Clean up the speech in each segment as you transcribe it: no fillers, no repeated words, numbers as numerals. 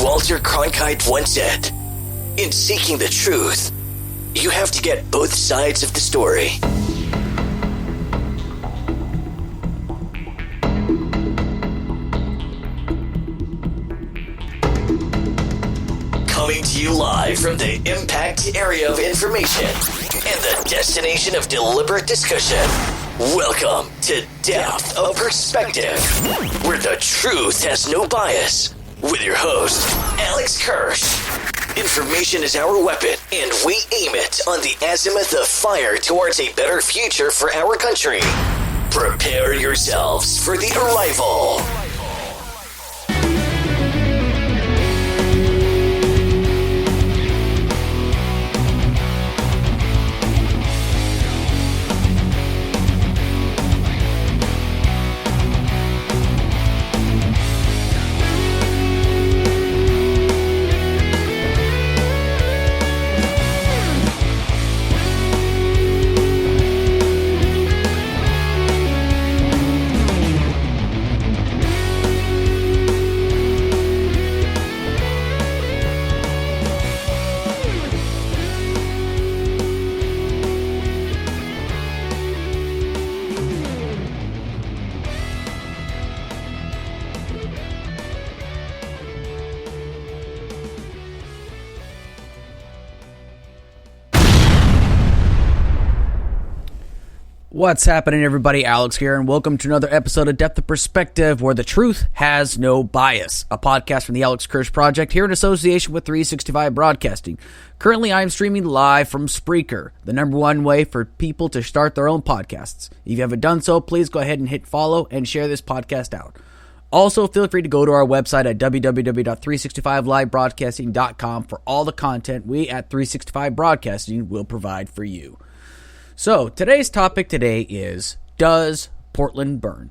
Walter Cronkite once said, "In seeking the truth, you have to get both sides of the story." Coming to you live from the impact area of information and the destination of deliberate discussion. Welcome to Depth of Perspective, where the truth has no bias, with your host, Alex Kirsch. Information is our weapon, and we aim it on the azimuth of fire towards a better future for our country. Prepare yourselves for the arrival. What's happening, everybody? Alex here, and welcome to another episode of Depth of Perspective, where the truth has no bias, a podcast from the Alex Kirsch Project here in association with 365 Broadcasting. Currently, I am streaming live from Spreaker, the number one way for people to start their own podcasts. If you haven't done so, please go ahead and hit follow and share this podcast out. Also, feel free to go to our website at www.365livebroadcasting.com for all the content we at 365 Broadcasting will provide for you. So, today's topic is, does Portland burn?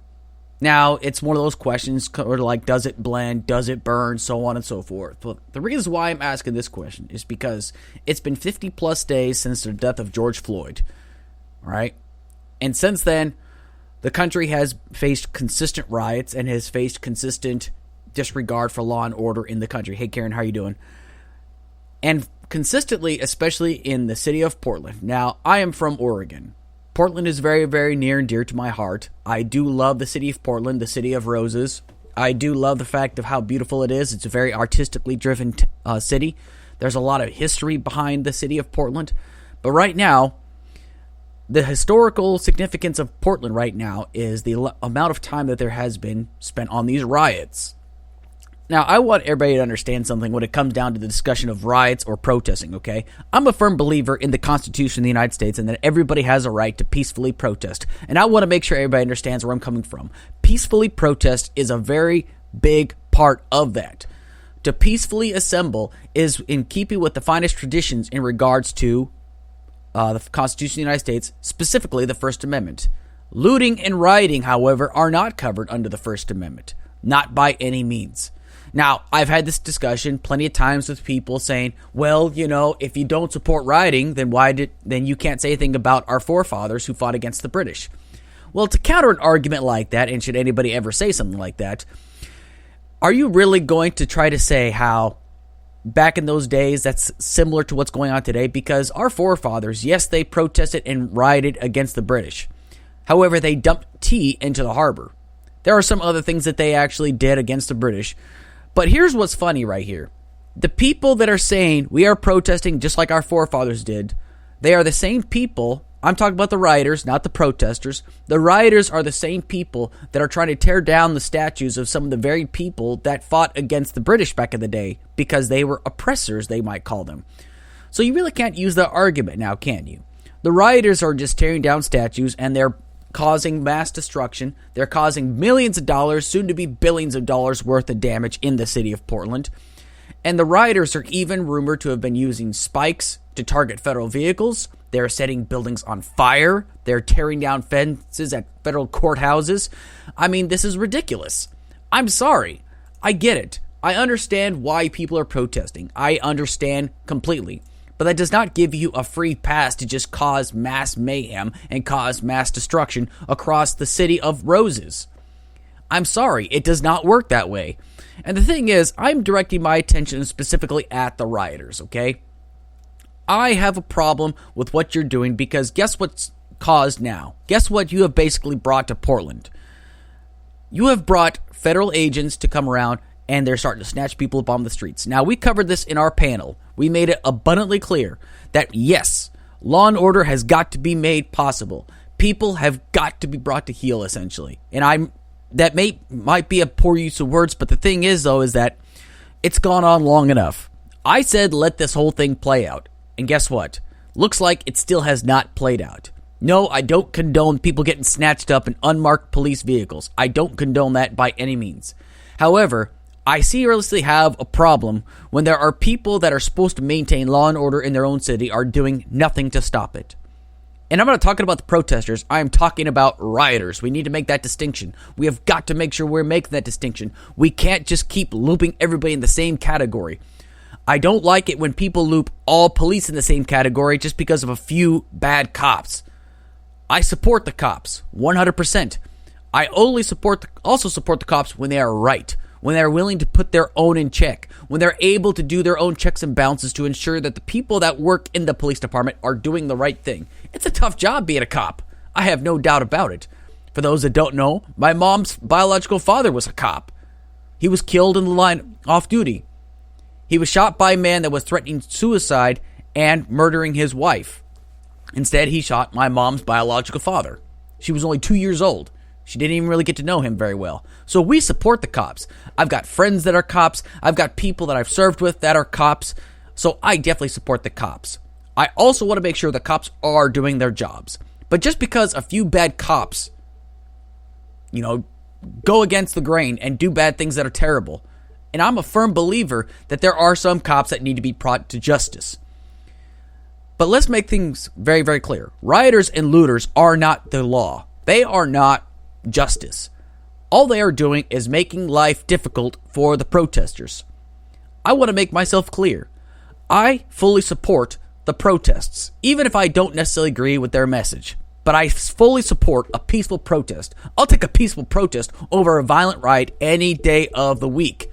Now, it's one of those questions like, does it blend, does it burn, so on and so forth. But the reason why I'm asking this question is because it's been 50 plus days since the death of George Floyd, right? And since then, the country has faced consistent riots and has faced consistent disregard for law and order in the country. Hey, Karen, how you doing? And consistently, especially in the city of Portland. Now, I am from Oregon. Portland is very, very near and dear to my heart. I do love the city of Portland, the city of roses. I do love the fact of how beautiful it is. It's a very artistically driven city. There's a lot of history behind the city of Portland. But right now, the historical significance of Portland right now is the amount of time that there has been spent on these riots. Now, I want everybody to understand something when it comes down to the discussion of riots or protesting, okay? I'm a firm believer in the Constitution of the United States and that everybody has a right to peacefully protest. And I want to make sure everybody understands where I'm coming from. Peacefully protest is a very big part of that. To peacefully assemble is in keeping with the finest traditions in regards to the Constitution of the United States, specifically the First Amendment. Looting and rioting, however, are not covered under the First Amendment. Not by any means. Now, I've had this discussion plenty of times with people saying, well, you know, if you don't support rioting, then then you can't say anything about our forefathers who fought against the British. Well, to counter an argument like that, and should anybody ever say something like that, are you really going to try to say how back in those days that's similar to what's going on today? Because our forefathers, yes, they protested and rioted against the British. However, they dumped tea into the harbor. There are some other things that they actually did against the British. But here's what's funny right here. The people that are saying we are protesting just like our forefathers did, they are the same people. I'm talking about the rioters, not the protesters. The rioters are the same people that are trying to tear down the statues of some of the very people that fought against the British back in the day because they were oppressors, they might call them. So you really can't use that argument now, can you? The rioters are just tearing down statues and they're causing mass destruction. They're causing millions of dollars, soon to be billions of dollars worth of damage in the city of Portland. And the rioters are even rumored to have been using spikes to target federal vehicles. They're setting buildings on fire. They're tearing down fences at federal courthouses. I mean, this is ridiculous. I'm sorry. I get it. I understand why people are protesting. I understand completely. But that does not give you a free pass to just cause mass mayhem and cause mass destruction across the city of roses. I'm sorry, it does not work that way. And the thing is, I'm directing my attention specifically at the rioters, okay? I have a problem with what you're doing because guess what's caused now? Guess what you have basically brought to Portland? You have brought federal agents to come around and they're starting to snatch people up on the streets. Now, we covered this in our panel. We made it abundantly clear that yes, law and order has got to be made possible. People have got to be brought to heel, essentially. And that might be a poor use of words, but the thing is, though, is that it's gone on long enough. I said let this whole thing play out. And guess what? Looks like it still has not played out. No, I don't condone people getting snatched up in unmarked police vehicles. I don't condone that by any means. However, I seriously have a problem when there are people that are supposed to maintain law and order in their own city are doing nothing to stop it. And I'm not talking about the protesters. I am talking about rioters. We need to make that distinction. We have got to make sure we're making that distinction. We can't just keep looping everybody in the same category. I don't like it when people loop all police in the same category just because of a few bad cops. I support the cops 100%. I also support the cops when they are right, when they are willing to put their own in check, when they're able to do their own checks and balances to ensure that the people that work in the police department are doing the right thing. It's a tough job being a cop. I have no doubt about it. For those that don't know, my mom's biological father was a cop. He was killed in the line off duty. He was shot by a man that was threatening suicide and murdering his wife. Instead, he shot my mom's biological father. She was only 2 years old. She didn't even really get to know him very well. So we support the cops. I've got friends that are cops. I've got people that I've served with that are cops. So I definitely support the cops. I also want to make sure the cops are doing their jobs. But just because a few bad cops, go against the grain and do bad things that are terrible, and I'm a firm believer that there are some cops that need to be brought to justice. But let's make things very, very clear. Rioters and looters are not the law. They are not justice. All they are doing is making life difficult for the protesters. I want to make myself clear. I fully support the protests, even if I don't necessarily agree with their message. But I fully support a peaceful protest. I'll take a peaceful protest over a violent riot any day of the week.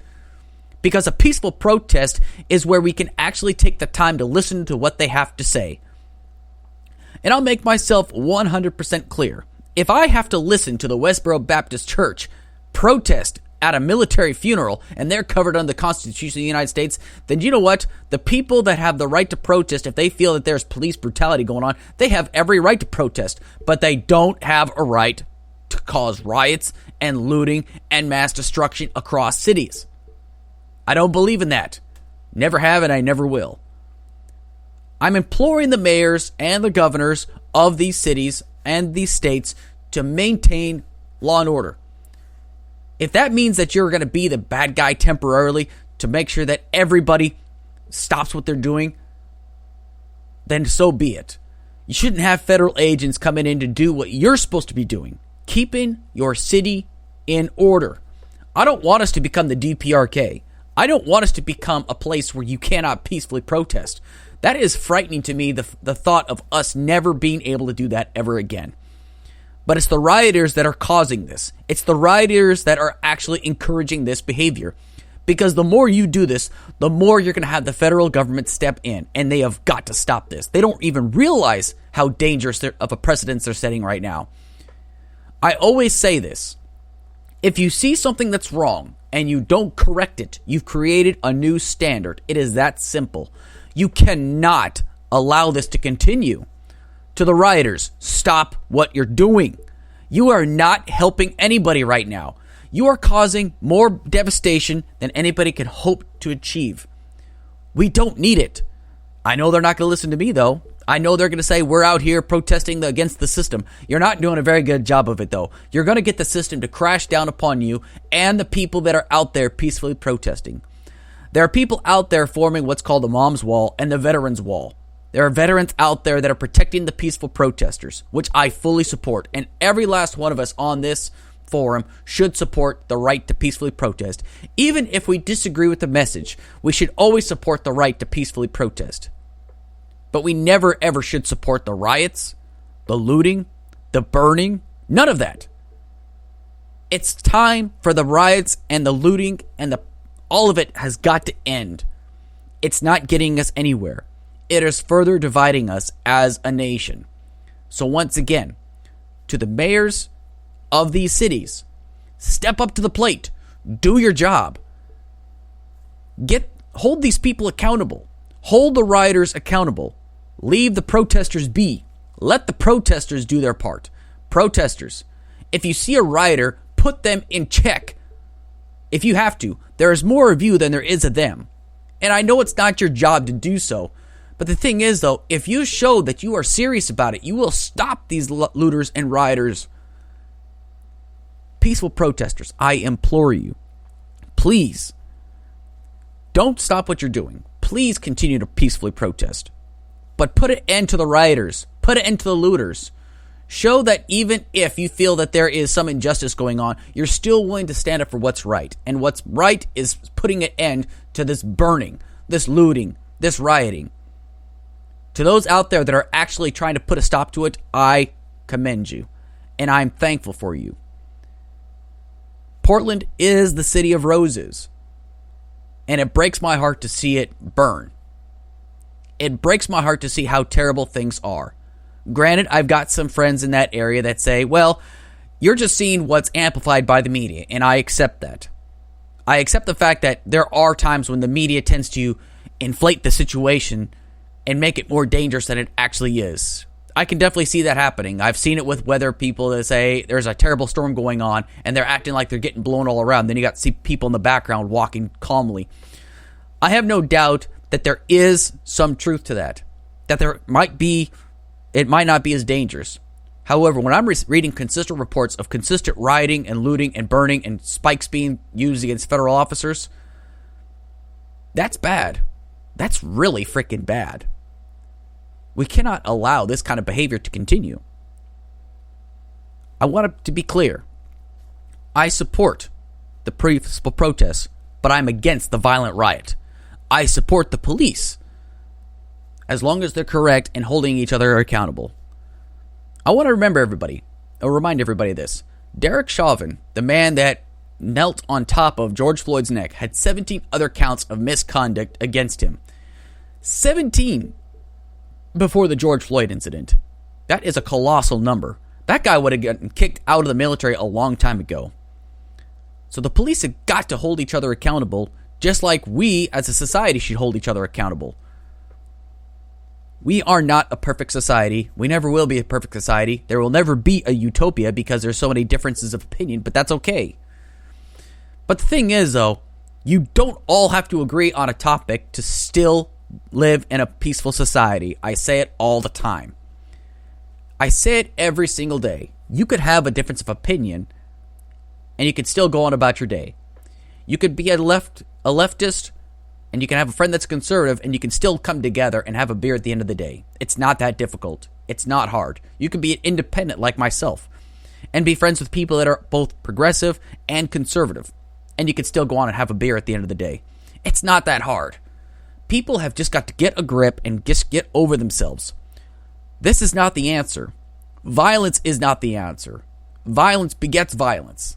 Because a peaceful protest is where we can actually take the time to listen to what they have to say. And I'll make myself 100% clear. If I have to listen to the Westboro Baptist Church protest at a military funeral and they're covered under the Constitution of the United States, then you know what? The people that have the right to protest, if they feel that there's police brutality going on, they have every right to protest. But they don't have a right to cause riots and looting and mass destruction across cities. I don't believe in that. Never have and I never will. I'm imploring the mayors and the governors of these cities and these states to maintain law and order. If that means that you're going to be the bad guy temporarily to make sure that everybody stops what they're doing, then so be it. You shouldn't have federal agents coming in to do what you're supposed to be doing, keeping your city in order. I don't want us to become the DPRK. I don't want us to become a place where you cannot peacefully protest. That is frightening to me, the thought of us never being able to do that ever again. But it's the rioters that are causing this. It's the rioters that are actually encouraging this behavior. Because the more you do this, the more you're going to have the federal government step in. And they have got to stop this. They don't even realize how dangerous of a precedence they're setting right now. I always say this. If you see something that's wrong and you don't correct it, you've created a new standard. It is that simple. You cannot allow this to continue. To the rioters, stop what you're doing. You are not helping anybody right now. You are causing more devastation than anybody could hope to achieve. We don't need it. I know they're not going to listen to me, though. I know they're going to say, we're out here protesting against the system. You're not doing a very good job of it, though. You're going to get the system to crash down upon you and the people that are out there peacefully protesting. There are people out there forming what's called the Mom's Wall and the Veterans Wall. There are veterans out there that are protecting the peaceful protesters, which I fully support. And every last one of us on this forum should support the right to peacefully protest. Even if we disagree with the message, we should always support the right to peacefully protest. But we never ever should support the riots, the looting, the burning, none of that. It's time for the riots and the looting and the All of it has got to end. It's not getting us anywhere. It is further dividing us as a nation. So once again, to the mayors of these cities, step up to the plate. Do your job. Hold these people accountable. Hold the rioters accountable. Leave the protesters be. Let the protesters do their part. Protesters, if you see a rioter, put them in check. If you have to, there is more of you than there is of them. And I know it's not your job to do so. But the thing is, though, if you show that you are serious about it, you will stop these looters and rioters. Peaceful protesters, I implore you, please, don't stop what you're doing. Please continue to peacefully protest. But put an end to the rioters. Put an end to the looters. Show that even if you feel that there is some injustice going on, you're still willing to stand up for what's right. And what's right is putting an end to this burning, this looting, this rioting. To those out there that are actually trying to put a stop to it, I commend you. And I'm thankful for you. Portland is the city of roses. And it breaks my heart to see it burn. It breaks my heart to see how terrible things are. Granted, I've got some friends in that area that say, well, you're just seeing what's amplified by the media, and I accept that. I accept the fact that there are times when the media tends to inflate the situation and make it more dangerous than it actually is. I can definitely see that happening. I've seen it with weather people that say there's a terrible storm going on, and they're acting like they're getting blown all around. Then you got to see people in the background walking calmly. I have no doubt that there is some truth to that. That there might be, it might not be as dangerous. However, when I'm reading consistent reports of consistent rioting and looting and burning and spikes being used against federal officers, that's bad. That's really freaking bad. We cannot allow this kind of behavior to continue. I want it to be clear. I support the peaceful protests, but I'm against the violent riot. I support the police, as long as they're correct and holding each other accountable. I want to remind everybody of this. Derek Chauvin, the man that knelt on top of George Floyd's neck, had 17 other counts of misconduct against him. 17 before the George Floyd incident. That is a colossal number. That guy would have gotten kicked out of the military a long time ago. So the police have got to hold each other accountable, just like we as a society should hold each other accountable. We are not a perfect society. We never will be a perfect society. There will never be a utopia because there's so many differences of opinion, but that's okay. But the thing is, though, you don't all have to agree on a topic to still live in a peaceful society. I say it all the time. I say it every single day. You could have a difference of opinion, and you could still go on about your day. You could be a leftist, and you can have a friend that's conservative, and you can still come together and have a beer at the end of the day. It's not that difficult. It's not hard. You can be an independent like myself and be friends with people that are both progressive and conservative, and you can still go on and have a beer at the end of the day. It's not that hard. People have just got to get a grip and just get over themselves. This is not the answer. Violence is not the answer. Violence begets violence.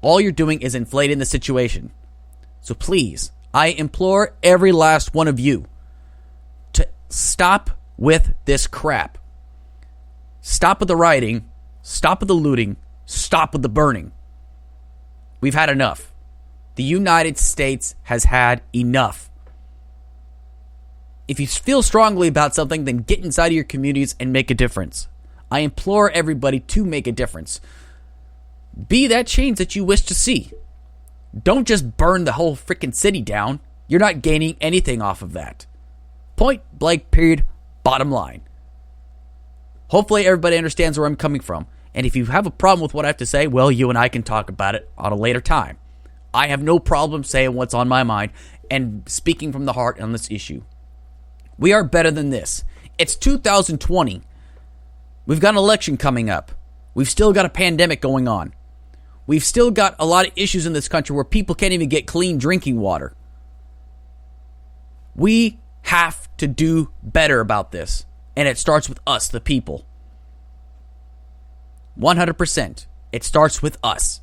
All you're doing is inflating the situation. So please, I implore every last one of you to stop with this crap. Stop with the rioting. Stop with the looting. Stop with the burning. We've had enough. The United States has had enough. If you feel strongly about something, then get inside of your communities and make a difference. I implore everybody to make a difference. Be that change that you wish to see. Don't just burn the whole freaking city down. You're not gaining anything off of that. Point blank, period, bottom line. Hopefully everybody understands where I'm coming from. And if you have a problem with what I have to say, well, you and I can talk about it on a later time. I have no problem saying what's on my mind and speaking from the heart on this issue. We are better than this. It's 2020. We've got an election coming up. We've still got a pandemic going on. We've still got a lot of issues in this country where people can't even get clean drinking water. We have to do better about this. And it starts with us, the people. 100%. It starts with us.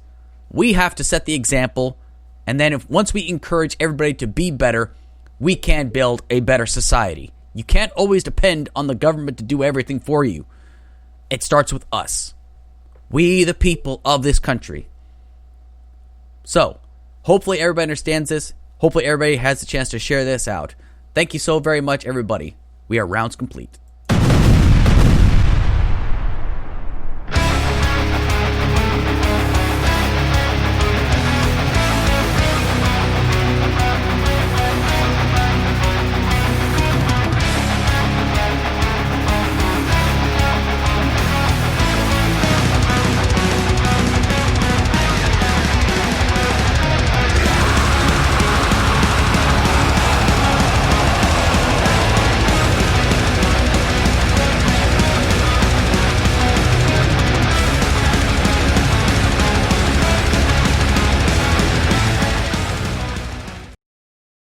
We have to set the example And then once we encourage everybody to be better, we can build a better society. You can't always depend on the government to do everything for you. It starts with us. We, the people of this country. So, hopefully everybody understands this. Hopefully everybody has the chance to share this out. Thank you so very much, everybody. We are rounds complete.